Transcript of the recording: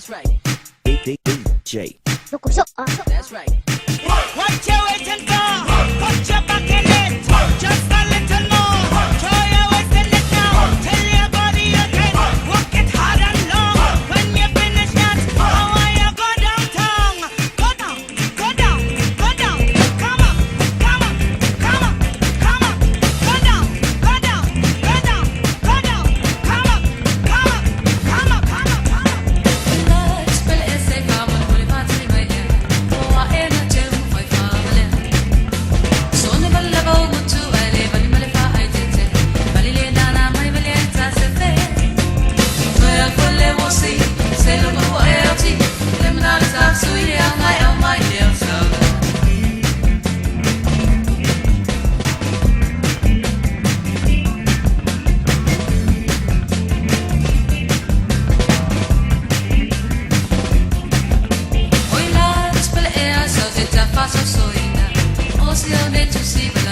That's right. DJ. Look, so, That's right. What you waiting for? Put your back in it. Just a little more. Throw your waist in it now. Tell your body you can work it hard and long. When you finish that, I want you go downtown. Go down, go down, go down. Come up, come up, come up, come up. Go down, go down, go down, go down. Come up, come up, come up, come up, come up. Let's spell it say come on, pull it past me right there. Oh, I ain't a gem for family. So never love out to vale, but you may find it. Valile dana, my valenta se fe. Where full level see, say look what I see. Them not stop sweet young, I am my dear son. Oi lá, spell it, so it's a fast so in. Oh, see how they to see.